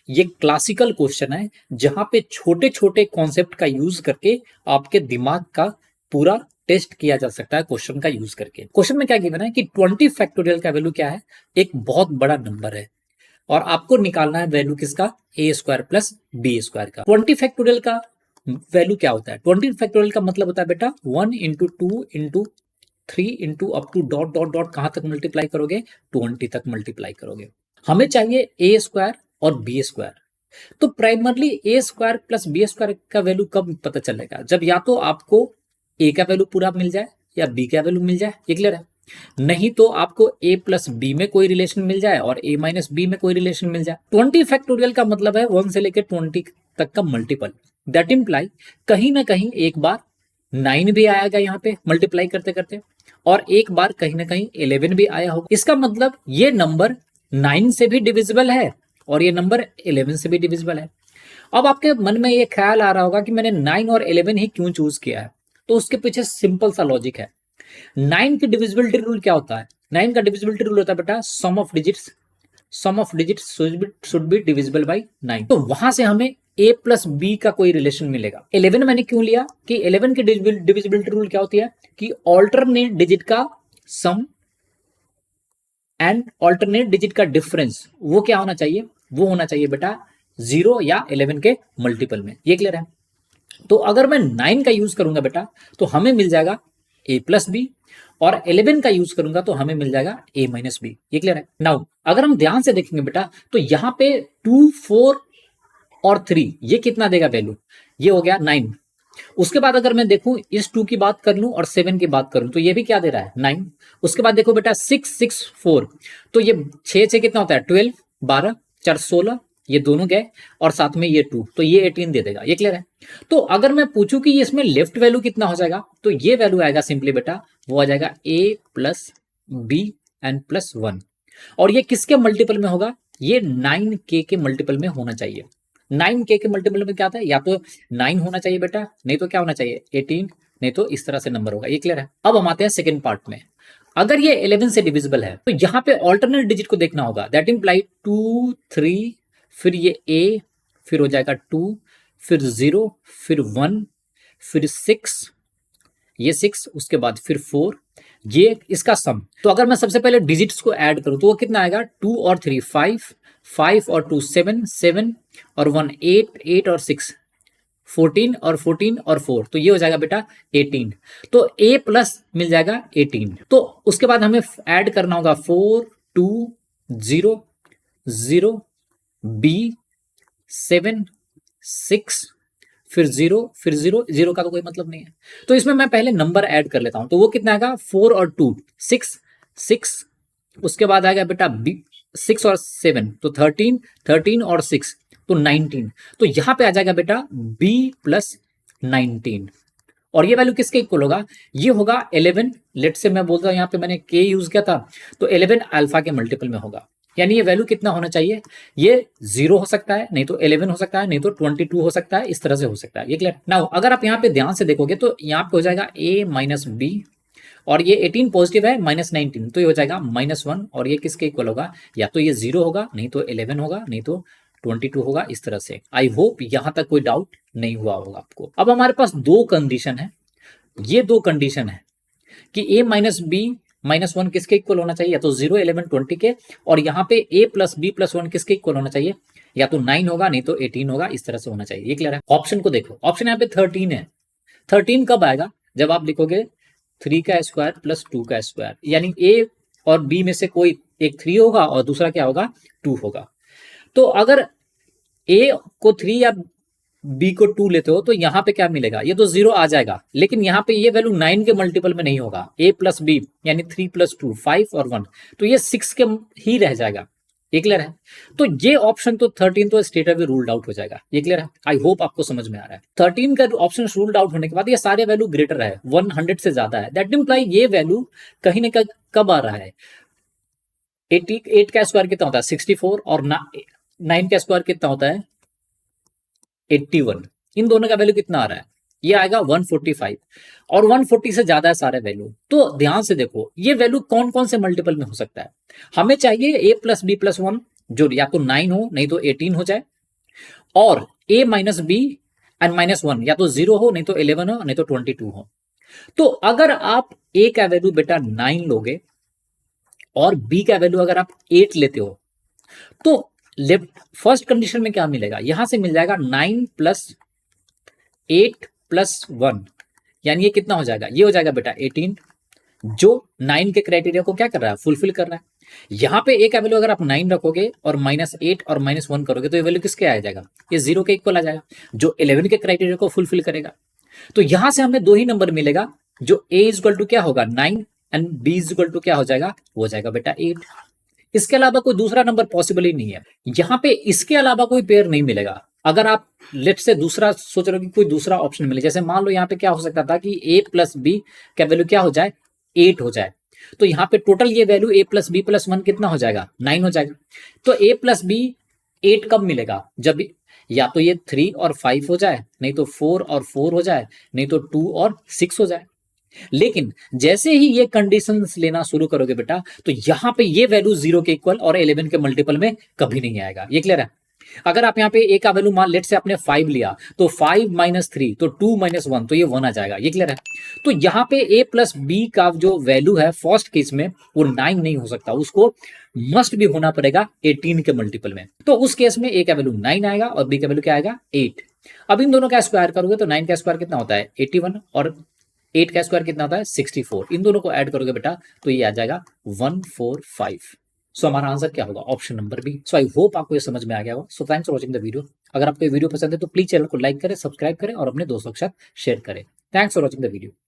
ये classical question है जहां पे छोटे छोटे कॉन्सेप्ट का यूज करके आपके दिमाग का पूरा टेस्ट किया जा सकता है क्वेश्चन का यूज करके। क्वेश्चन में क्या गिवन है कि 20 फैक्टोरियल का वैल्यू क्या है, एक बहुत बड़ा नंबर है और आपको निकालना है वैल्यू किसका, ए स्क्वायर प्लस बी स्क्वायर का। 20 फैक्टोरियल का वैल्यू क्या होता है, 20 फैक्टोरियल का मतलब होता है बेटा 1 into 2 into 3 into up to dot dot dot कहां तक मल्टीप्लाई करोगे, 20 तक मल्टीप्लाई करोगे। हमें चाहिए ए स्क्वायर और बी स्क्वायर। तो प्राइमरली ए स्क्वायर प्लस बी स्क्वायर का वैल्यू कब पता चलेगा, जब या तो आपको ए का वैल्यू पूरा मिल जाए या बी का वैल्यू मिल जाए, ये क्लियर है। नहीं तो आपको ए प्लस बी में कोई रिलेशन मिल जाए और ए माइनस बी में कोई रिलेशन मिल जाए। 20 फैक्टोरियल का मतलब है 1 से लेकर 20 तक का मल्टीपल। दैट इम्प्लाई कहीं ना कहीं एक बार 9 भी आएगा यहाँ पे मल्टीप्लाई करते करते, और एक बार कहीं ना कहीं 11 भी आया होगा। इसका मतलब ये नंबर 9 से भी डिविजिबल है और ये नंबर 11 से भी डिविजिबल है। अब आपके मन में ये ख्याल आ रहा होगा कि मैंने 9 और 11 ही क्यों चूज किया है, तो उसके पीछे सिंपल सा लॉजिक है। 9 की डिविजिबिलिटी रूल क्या होता है, 9 का डिविजिबिलिटी रूल होता है बेटा sum of digits should be divisible by 9। तो वहां से हमें a प्लस बी का कोई रिलेशन मिलेगा। 11 मैंने क्यों लिया कि 11 की डिविजिबिलिटी रूल क्या होती है कि ऑल्टरनेट डिजिट का सम एंड ऑल्टरनेट डिजिट का डिफरेंस वो क्या होना चाहिए, वो होना चाहिए बेटा 0 या 11 के मल्टीपल में। ये क्लियर है। तो अगर मैं 9 का यूज करूंगा बेटा तो हमें मिल जाएगा a प्लस बी, और 11 का यूज करूंगा तो हमें मिल जाएगा a माइनस बी। ये क्लियर है। नाउ अगर हम ध्यान से देखेंगे बेटा तो यहाँ पे 2, 4 और 3 ये कितना देगा वैल्यू, ये हो गया 9। उसके बाद अगर मैं देखूं इस 2 की बात कर लूं और 7 की बात करूं तो ये भी क्या दे रहा है 9। उसके बाद देखो बेटा 6, 6, 4 तो ये 6 कितना होता है 12, 12 4 16, ये दोनों गए और साथ में ये 2 तो ये 18 दे देगा। ये क्लियर है। तो अगर मैं पूछूं कि इसमें लेफ्ट वैल्यू कितना हो जाएगा तो ये वैल्यू आएगा सिंपली बेटा वो आ जाएगा a plus B and plus 1, और ये किसके मल्टीपल में होगा, ये 9k के मल्टीपल में होना चाहिए। 9k के मल्टीपल में क्या आता है, या तो 9 होना चाहिए बेटा, नहीं तो क्या होना चाहिए 18, नहीं तो इस तरह से नंबर होगा। ये क्लियर है। अब हम आते हैं सेकंड पार्ट में। अगर ये 11 से डिविजिबल है तो यहाँ पे ऑल्टरनेट डिजिट को देखना होगा। दैट इम्प्लाई 2, 3 फिर ये a फिर हो जाएगा 2 फिर 0 फिर 1 फिर 6, ये 6 उसके बाद फिर 4, ये इसका सम। तो अगर मैं सबसे पहले डिजिट्स को ऐड करूं तो वो कितना आएगा 2 और 3 5, 5 और 2 7, 7 और 1 8, 8 और 6 14 और 14 और 4 तो ये हो जाएगा बेटा 18। तो a प्लस मिल जाएगा 18। तो उसके बाद हमें ऐड करना होगा 4, 2, 0, 0 b 7, 6 फिर 0 फिर 0, 0 का तो कोई मतलब नहीं है। तो इसमें मैं पहले नंबर ऐड कर लेता हूं तो वो कितना आएगा 4 और 2 6, 6 उसके बाद आएगा बेटा 6 और 7 तो 13, 13 और 6 तो 19। तो यहां पे आ जाएगा बेटा b प्लस 19, और ये वैल्यू किसके इक्वल होगा, ये होगा 11। लेट से मैं बोलता हूं यहाँ पे मैंने k यूज किया था तो 11 अल्फा के मल्टीपल में होगा। यानी ये वैल्यू कितना होना चाहिए, ये 0 हो सकता है, नहीं तो 11 हो सकता है, नहीं तो 22 हो सकता है, इस तरह से हो सकता है। ये क्लियर। नाउ अगर आप यहाँ पे ध्यान से देखोगे तो यहाँ पे हो जाएगा a माइनस बी, और ये 18 पॉजिटिव है माइनस 19 तो ये हो जाएगा -1, और ये किसके इक्वल होगा, या तो ये 0 होगा, नहीं तो 11 होगा, नहीं तो 22 होगा, इस तरह से। आई होप यहां तक कोई डाउट नहीं हुआ होगा आपको। अब हमारे पास दो कंडीशन है, ये दो कंडीशन है कि a माइनस बी माइनस 1 किसके इक्वल होना चाहिए, या तो 0, 11, 20 के, और यहाँ पे a प्लस बी प्लस 1 किसके इक्वल होना चाहिए, या तो 9 होगा, नहीं तो 18 होगा, इस तरह से होना चाहिए। ये क्लियर है। ऑप्शन को देखो, ऑप्शन यहाँ पे 13 है। 13 कब आएगा, जब आप लिखोगे 3 का स्क्वायर प्लस 2 का स्क्वायर, यानी a और b में से कोई एक 3 होगा और दूसरा क्या होगा 2 होगा। तो अगर a को 3 या b को 2 लेते हो तो यहाँ पे क्या मिलेगा, ये तो 0 आ जाएगा, लेकिन यहाँ पे ये वैल्यू 9 के मल्टीपल में नहीं होगा। a प्लस बी यानी 3 प्लस 2 5 और 1 तो ये 6 के ही रह जाएगा। ये क्लियर है। तो ये ऑप्शन तो 13 तो स्ट्रेट अवे रूल्ड आउट हो जाएगा। ये क्लियर है। आई होप आपको समझ में आ रहा है। 13 का ऑप्शन रूल्ड आउट होने के बाद ये सारे वैल्यू ग्रेटर है, 100 से ज्यादा है। दैट इंप्लाई ये वैल्यू कहीं ना कहीं कब आ रहा है, 88 का स्क्वायर कितना होता है 64, और 9 का स्क्वायर कितना होता है 81। इन दोनों का वैल्यू कितना आ रहा है, ये आएगा 145, और 140 से ज्यादा है सारे वैल्यू। तो ध्यान से देखो ये वैल्यू कौन कौन से मल्टीपल में हो सकता है। हमें चाहिए a प्लस बी प्लस 1 जो या तो 9 हो, नहीं तो 18 हो जाए, और a माइनस बी एंड -1 या तो 0 हो, नहीं तो 11 हो, नहीं तो 22 हो। तो अगर आप a का वैल्यू बेटा 9 लोगे और b का वैल्यू अगर आप 8 लेते हो, तो लेफ्ट फर्स्ट कंडीशन में क्या मिलेगा, यहां से मिल जाएगा 9 प्लस 8 प्लस 1, यानी ये कितना हो जाएगा, ये हो जाएगा बेटा 18, जो 9 के क्राइटेरिया को क्या कर रहा है, फुलफिल कर रहा है। यहां पे a का वैल्यू अगर आप 9 रखोगे और -8 और -1 करोगे तो ये वैल्यू किसके आ जाएगा, ये 0 के इक्वल आ जाएगा, जो 11 के क्राइटेरिया को फुलफिल करेगा। तो यहां से हमें दो ही नंबर मिलेगा, जो a इज इक्वल टू क्या होगा 9 and b is equal to क्या हो जाएगा, वो हो जाएगा बेटा 8। इसके अलावा कोई दूसरा नंबर पॉसिबल ही नहीं है। यहां पे इसके अलावा कोई पेयर नहीं मिलेगा। अगर आप लेट से दूसरा सोच रहे हो कि कोई दूसरा ऑप्शन मिले, जैसे मान लो यहाँ पे क्या हो सकता था कि a प्लस बी का वैल्यू क्या हो जाए, 8 हो जाए, तो यहाँ पे टोटल ये value a plus B plus 1 कितना हो जाएगा, 9 हो जाएगा। तो a प्लस बी 8 कब मिलेगा, जब या तो ये 3 और 5 हो जाए, नहीं तो 4 और 4 हो जाए, नहीं तो 2 और 6 हो जाए। लेकिन जैसे ही ये कंडीशंस लेना शुरू करोगे बेटा, तो यहां पे ये वैल्यू 0 के इक्वल और 11 के मल्टीपल में कभी नहीं आएगा। ये क्लियर है। अगर आप यहाँ पे a का वैल्यू मान लेट से आपने 5 लिया, तो 5 माइनस 3 तो 2 माइनस 1 तो ये 1 आ जाएगा। ये क्लियर है। तो यहाँ पे a प्लस बी का जो वैल्यू है फर्स्ट केस में वो 9 नहीं हो सकता, उसको मस्ट भी होना पड़ेगा 18 के मल्टीपल में। तो उस केस में a का वैल्यू 9 आएगा और b का वैल्यू क्या आएगा, 8। अब इन दोनों का स्क्वायर करोगे तो 9 का स्क्वायर कितना होता है, 81, और 8 का स्क्वायर कितना होता है, 64। इन दोनों को ऐड करोगे बेटा तो ये आ जाएगा 145। सो हमारा आंसर क्या होगा, option number B. So I hope आपको ये समझ में आ गया होगा। So thanks for watching the video. अगर आपको ये वीडियो पसंद है तो प्लीज चैनल को लाइक करें, सब्सक्राइब करें और अपने दोस्तों के साथ शेयर करें। Thanks for watching the video.